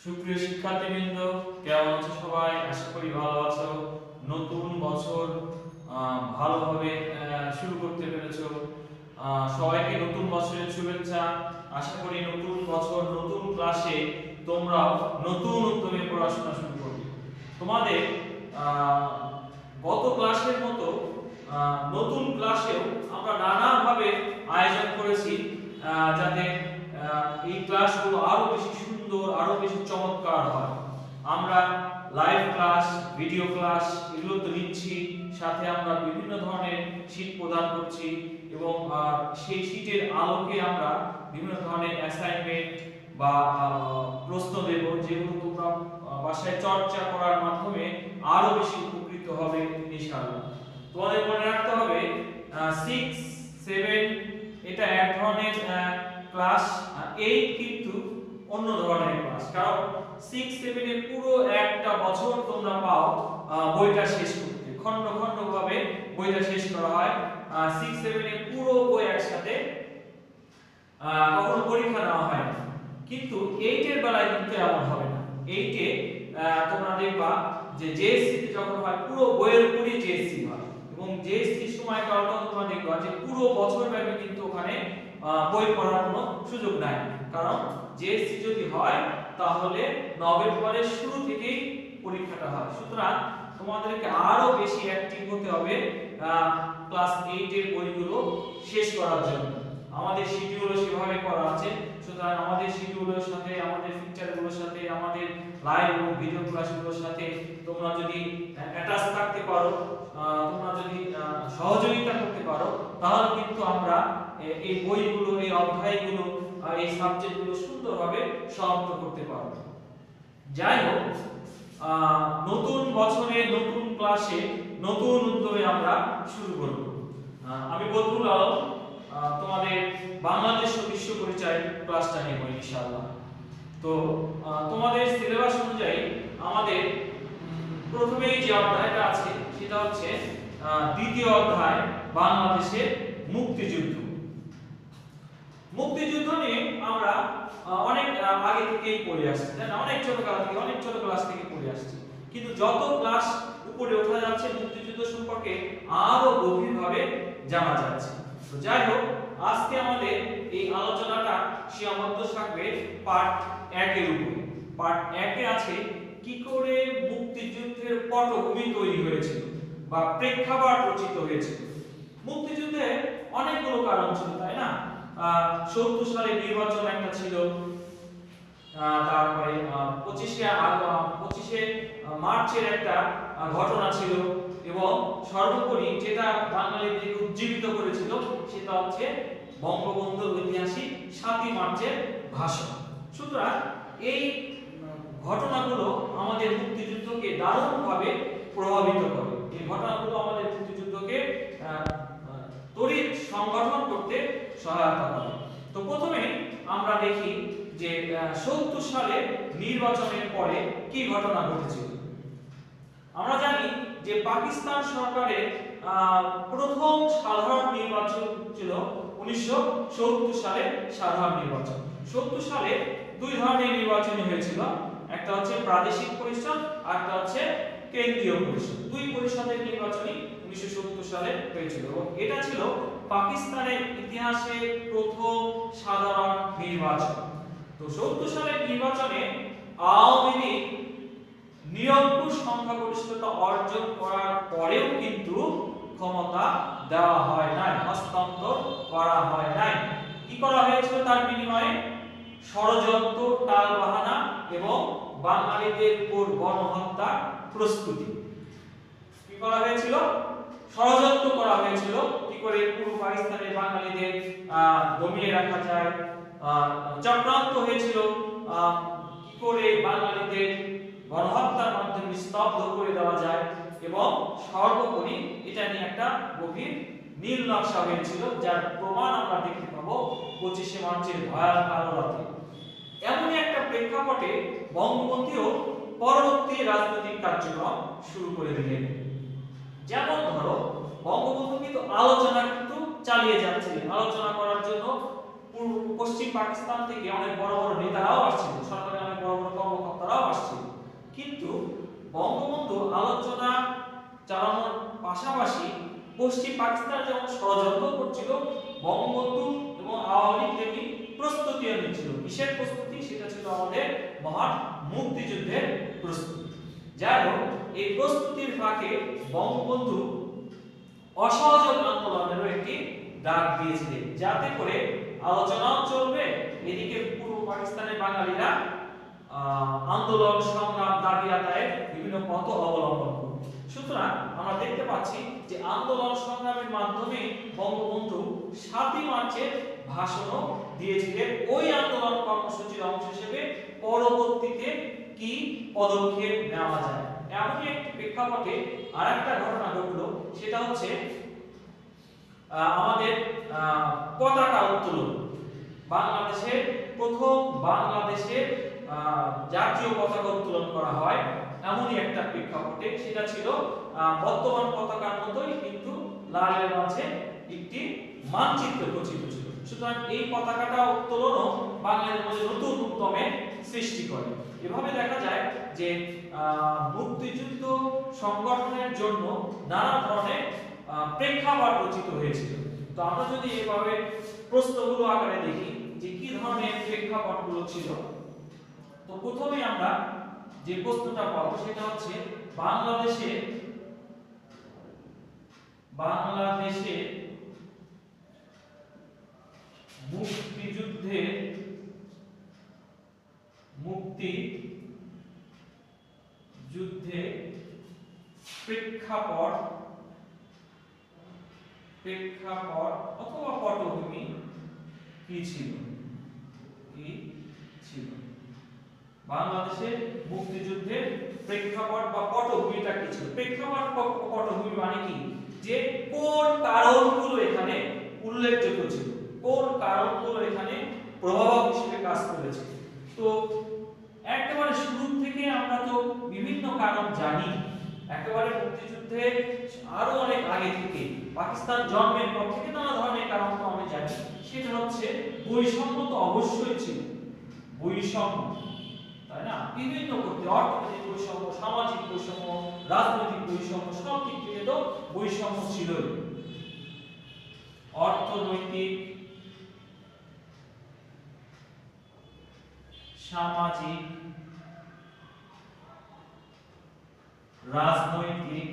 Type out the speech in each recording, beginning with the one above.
সুপ্রিয় শিক্ষার্থীবৃন্দ, কেমন আছো সবাই? আশা করি ভালো আছো। নতুন বছর ভালোভাবে শুরু করতে পেরেছো। সবাইকে নতুন বছরের শুভেচ্ছা। আশা করি নতুন বছর নতুন ক্লাসে তোমরা নতুন উদ্যমে পড়াশোনা শুরু করবে। তোমাদের গত ক্লাসের মতো নতুন ক্লাসেও আমরা নানাভাবে আয়োজন করেছি যাতে এই ক্লাসগুলো আরো বেশি সুন্দর, আরো বেশি চমৎকার হয়। আমরা লাইভ ক্লাস, ভিডিও ক্লাস এগুলো তো নিচ্ছি, সাথে আমরা বিভিন্ন ধরনের শীট প্রদান করছি এবং সেই শীটের আলোকে আমরা বিভিন্ন ধরনের অ্যাসাইনমেন্ট বা প্রশ্ন দেব, যেগুলো তোমরা বাসায় চর্চা করার মাধ্যমে আরো বেশি উপকৃত হবে ইনশাআল্লাহ। তোমাদের মনে রাখতে হবে 6, 7 এটা এক ধরনের ক্লাস, 8 কিন্তু অন্য ধরনের ক্লাস। কারণ 6, 7 এর পুরো একটা বছর তোমরা পাও বইটা শেষ করতে, খন্ড খন্ড ভাবে বইটা শেষ করা হয়। 6, 7 এর পুরো বই একসাথে কখনো পরীক্ষা নেওয়া হয় না, কিন্তু 8 এর বেলায় কিন্তু এমন হবে না। 8 এ তোমরা দেখবা যে জেএসসি তে যখন হয় পুরো বইয়ের উপরই জেএসসি হয়, এবং জেএসসি সময়কালটা তোমরা দেখবা যে পুরো বছর ব্যাপী কিন্তু ওখানে বই পড়ার কোনো সুযোগ নাই। কারণ জেএসসি যদি হয় তাহলে নভেম্বরের শুরু থেকেই পরীক্ষাটা হয়। সুতরাং তোমাদেরকে আরো বেশি অ্যাক্টিভ হতে হবে ক্লাস 8 এর বইগুলো শেষ করার জন্য। আমাদের শিডিউলও সেভাবে করা আছে। সুতরাং আমাদের শিডিউলের সাথে, আমাদের ফিচারগুলোর সাথে, আমাদের লাইভ এবং ভিডিও ক্লাসগুলোর সাথে তোমরা যদি অ্যাটাচ থাকতে পারো, তোমরা যদি সহযোগিতা করতে পারো, তাহলে কিন্তু আমরা এই বইগুলো, এই অধ্যায়গুলো, এই সাবজেক্টগুলো সুন্দরভাবে সমাপ্ত করতে পারবো। যাই হোক, নতুন বছরে নতুন ক্লাসে নতুন উদ্যমে আমরা শুরু করব। আমি বদরুল আলম তোমাদের বাংলাদেশ ও বিশ্ব পরিচয় ক্লাসটা নেব ইনশাআল্লাহ। তো তোমাদের সিলেবাস অনুযায়ী আমাদের প্রথমেই যে অধ্যায়টা আছে সেটা হচ্ছে দ্বিতীয় অধ্যায়, বাংলাদেশের মুক্তিযুদ্ধ। মুক্তিযুদ্ধ নিয়ে আমরা অনেক আগে থেকেই পড়ে আসছি, তাই না? অনেক ছোট ক্লাস থেকে পড়ে আসছি, কিন্তু যত ক্লাস উপরে ওঠা যাচ্ছে মুক্তিযুদ্ধ সম্পর্কে আরো গভীরভাবে জানা যাচ্ছে। তো যাই হোক, আজকে আমাদের এই আলোচনাটা সীমাবদ্ধ থাকবে পার্ট 1 এর উপরে। পার্ট 1 এ আছে কি করে মুক্তিযুদ্ধের পটভূমি তৈরি হয়েছিল বা প্রেক্ষাপট রচিত হয়েছিল। মুক্তিযুদ্ধে অনেকগুলো কারণ ছিল, তাই না? ৭০ সালে নির্বাচন একটা ছিল, তারপরে 25শে মার্চের একটা ঘটনা ছিল, এবং সর্বোপরি যেটা বাঙালিদের উজ্জীবিত করেছিল সেটা হচ্ছে বঙ্গবন্ধুর ঐতিহাসিক 7ই মার্চের ভাষণ। সুতরাং এই ঘটনাগুলো আমাদের মুক্তিযুদ্ধকে দারুণভাবে প্রভাবিত করে। এই ঘটনাগুলো আমাদের মুক্তিযুদ্ধকে তড়িৎ সংগঠন করতে সহায়তা করে। তো প্রথমে আমরা দেখি যে ৭০ সালে নির্বাচনের পরে কি ঘটনা ঘটেছিল। আমরা জানি যে পাকিস্তান সরকারের প্রথম সাধারণ নির্বাচন ছিল 1970 সালে সাধারণ নির্বাচন। 70 সালে দুই ধরনের নির্বাচন হয়েছিল, একটা হচ্ছে প্রাদেশিক পরিষদ আর একটা হচ্ছে কেন্দ্রীয় পরিষদ। দুই পরিষদের নির্বাচনই 1970 সালে হয়েছিল, এবং এটা ছিল পাকিস্তানের ইতিহাসে প্রথম সাধারণ নির্বাচন। তো 70 সালের নির্বাচনে আওয়ামী লীগ নিরঙ্কুশ সংখ্যাগরিষ্ঠতা অর্জন করার পরেও কিন্তু ক্ষমতা দেওয়া হয় নাই, হস্তান্তর করা হয় নাই। কি করা হয়েছিল তার বিনিময়ে? ষড়যন্ত্র, টালবাহানা এবং বাঙালিদের উপর গণহত্যা প্রস্তুতি। কি করা হয়েছিল? ষড়যন্ত্র করা হয়েছিল কি করে পূর্ব পাকিস্তানের বাঙালিদের দমিয়ে রাখা যায়, চক্রান্ত হয়েছিল কি করে বাঙালিদের গণহত্যার মাধ্যমে স্তব্ধ করে দেওয়া যায়, এবং সর্বোপরি এটা নিয়ে একটা গভীর নীল নকশা হয়েছিল, যার প্রমাণ আমরা দেখতে পাবো 25শে মার্চের ভয়াল কালো রাতে। এমনই একটা প্রেক্ষাপটে বঙ্গবন্ধুও পরবর্তী রাজনৈতিক কার্যক্রম শুরু করে দিলেন। যেমন ধরো, বঙ্গবন্ধু কিন্তু আলোচনা কিন্তু চালিয়ে যাচ্ছিলেন। আলোচনা করার জন্য পশ্চিম পাকিস্তান থেকে অনেক বড় বড় নেতারাও আসছিল, সরকারের অনেক বড় বড় কর্মকর্তা কথাবার্তারাও আসছিল, কিন্তু বঙ্গবন্ধু আলোচনা চালানোর পাশাপাশি পশ্চিম পাকিস্তান যেমন ষড়যন্ত্র করছিল, বঙ্গবন্ধু এবং আওয়ামী লীগ তেমনি প্রস্তুতিও নিচ্ছিল। কিসের প্রস্তুতি? সেটা ছিল আমাদের মহান মুক্তিযুদ্ধের প্রস্তুতি। যাই হোক, এই প্রস্তুতির ফাঁকে বঙ্গবন্ধু অসহযোগ আন্দোলনেরও একটি ডাক দিয়েছিলেন, যাতে করে আলোচনাও চলবে, এদিকে পূর্ব পাকিস্তানের বাঙালিরা আন্দোলন সংগ্রাম দাবি আদায়ের বিভিন্ন পথ অবলম্বন করবে। সুতরাং আমরা দেখতে পাচ্ছি যে আন্দোলন সংগ্রামের মাধ্যমে বঙ্গবন্ধু 7ই মার্চের ভাষণও দিয়েছিলেন। ওই আন্দোলন কর্মসূচির অংশ হিসেবে পরবর্তীতে কি পদক্ষেপ নেওয়া যায়, এমনই একটি প্রেক্ষাপটে আরেকটা ঘটনা ঘটলো, সেটা হচ্ছে আমাদের পতাকা উত্তোলন। বাংলাদেশের প্রথম বাংলাদেশের জাতীয় পতাকা উত্তোলন করা হয় এমনই একটা প্রেক্ষাপটে, সেটা ছিল বর্তমান পতাকার মতোই কিন্তু লালের মাঝে একটি মানচিত্র খচিত ছিল। সুতরাং এই পতাকাটা উত্তোলনও বাংলাদেশের মধ্যে নতুন উদ্যমের সৃষ্টি করে। এভাবে দেখা যায় যে মুক্তিযুদ্ধ সংগঠনের জন্য নানা ধরনের প্রেক্ষাপট রচিত হয়েছিল। তো আমরা যদি এভাবে প্রশ্নগুলো আকারে দেখি যে কি ধরনের প্রেক্ষাপটগুলো ছিল, তো প্রথমে আমরা যে প্রশ্নটা পাবো সেটা হচ্ছে বাংলাদেশে মুক্তিযুদ্ধে প্রেক্ষাপট অথবা পটভূমি কি ছিল? বাংলাদেশের মুক্তিযুদ্ধের প্রেক্ষাপট বা পটভূমিটা কি ছিল? প্রেক্ষাপট পটভূমি মানে কি? যে কোন কারণগুলো এখানে উল্লেখযোগ্য ছিল, কোন কারণগুলো এখানে প্রভাবক হিসেবে কাজ করেছে। তো একেবারে শুরু থেকে আমরা তো বিভিন্ন কারণ জানি, একেবারে মুক্তিযুদ্ধে আরো অনেক আগে থেকে পাকিস্তান জন্মের পর থেকে নানা ধরনের কারণ তো আমরা জানি। সেটা হচ্ছে বৈষম্য তো অবশ্যই ছিল, বৈষম্য, তাই না? বিভিন্ন করতে অর্থনৈতিক বৈষম্য, সামাজিক বৈষম্য, রাজনৈতিক বৈষম্য, সব দিক থেকে তো বৈষম্য ছিল। অর্থনৈতিক, সামাজিক, রাজনৈতিক,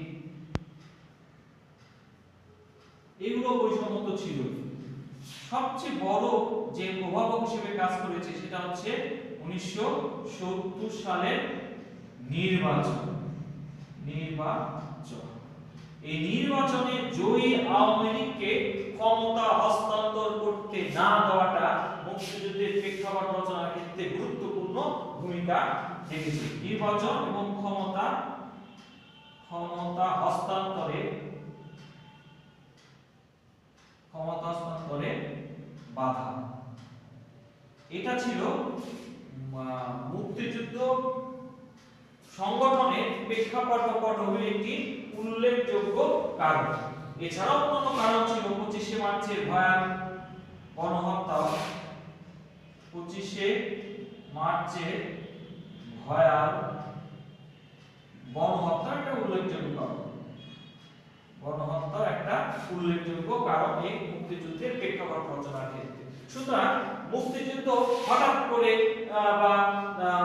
এগুলো বৈষম্য তো ছিল। সবচেয়ে বড় যে প্রভাবক হিসেবে কাজ করেছে সেটা হচ্ছে 1970 সালের নির্বাচন। এই নির্বাচনে জয়ী আওয়ামী লীগকে ক্ষমতা হস্তান্তর করতে না দেওয়াটা মুক্তিযুদ্ধের প্রেক্ষাপট রচনার ক্ষেত্রে গুরুত্বপূর্ণ ভূমিকা রেখেছে। নির্বাচন এবং ক্ষমতা হস্তান্তরে বাধা, এটা ছিল মুক্তিযুদ্ধ সংগঠনের প্রেক্ষাপট বা পটভূমির একটি উল্লেখযোগ্য কারণ। এছাড়াও অন্যান্য কারণ ছিল 25শে মার্চের ভয়াল গণহত্যা, 25শে মার্চের ভয়াল গণহত্যা একটা উল্লেখযোগ্য কারণ, গণহত্যা একটা উল্লেখযোগ্য কারণ এই মুক্তিযুদ্ধের প্রেক্ষাপট রচনার ক্ষেত্রে। সুতরাং মুক্তিযুদ্ধ হঠাৎ করে বা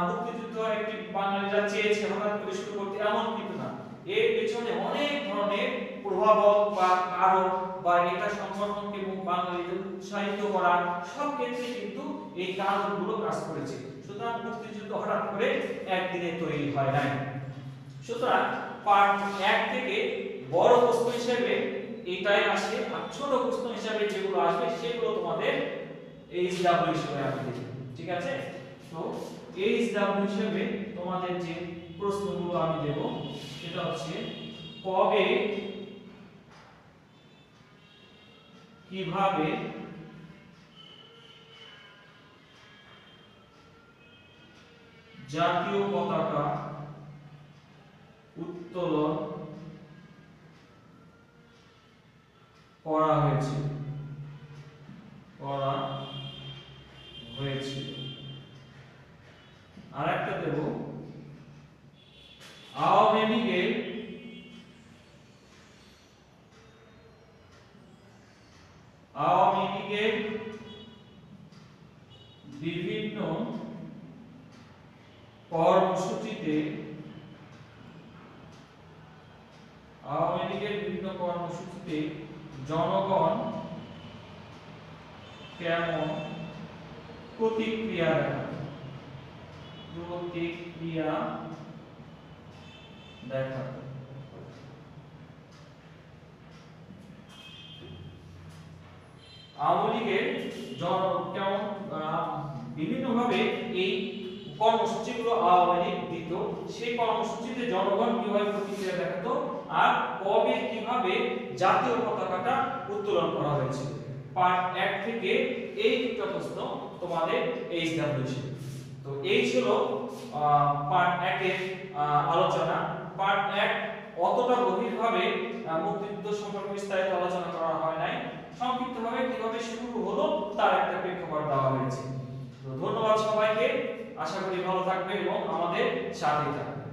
মুক্তিযুদ্ধ একটি বাঙালিরা চেয়েছে হঠাৎ করে শুরু করতে, এমন কিন্তু না। এর পেছনে অনেক ধরনের প্রভাবক বা কারণ বা এটা সংগঠনকে বাঙালিদের উৎসাহিত করা, সব ক্ষেত্রে কিন্তু এই কারণগুলো কাজ করেছে। সুতরাং মুক্তিযুদ্ধ হঠাৎ করে একদিনে তৈরি হয় নাই। সুতরাং পার্ট 1 থেকে বড় প্রশ্ন হিসেবে এটাই আসে, আর ছোট প্রশ্ন হিসেবে যেগুলো আসবে সেগুলো তোমাদের এইচডব্লিউ হিসেবে আসবে। ঠিক আছে? তো এইচডব্লিউ হিসেবে তোমাদের যে প্রশ্নগুলো আমি দেব সেটা হচ্ছে কবে কিভাবে জাতীয় পতাকা উত্তোলন করা হয়েছিল। আরেকটা দেব আওয়ামী লীগের বিভিন্ন কর্মসূচিতে জনগণ কেমন প্রতিক্রিয়া দেখাতো। আওয়ামী লীগের কেমন বিভিন্নভাবে এই কর্মসূচিগুলো আওয়ামী লীগ দিত, সেই কর্মসূচিতে জনগণ কিভাবে প্রতিক্রিয়া দেখাতো আর কবে কিভাবে জাতীয় পতাকাটা উত্তোলন করা হয়েছিল। পার্ট 1 থেকে এই দুটো প্রশ্ন তোমাদের এইচডব্লিউ। তো এই ছিল পার্ট 1 এর আলোচনা। পার্ট 1 অতটা গভীরভাবে মুক্তিযুদ্ধ সম্পর্কে বিস্তারিত আলোচনা করা হয় নাই, সংক্ষিপ্তভাবে কিভাবে শুরু হলো তার একটা প্রেক্ষাপট দেওয়া হয়েছে। তো ধন্যবাদ সবাইকে, আশা করি ভালো থাকবে এবং আমাদের সাথে থাকবে।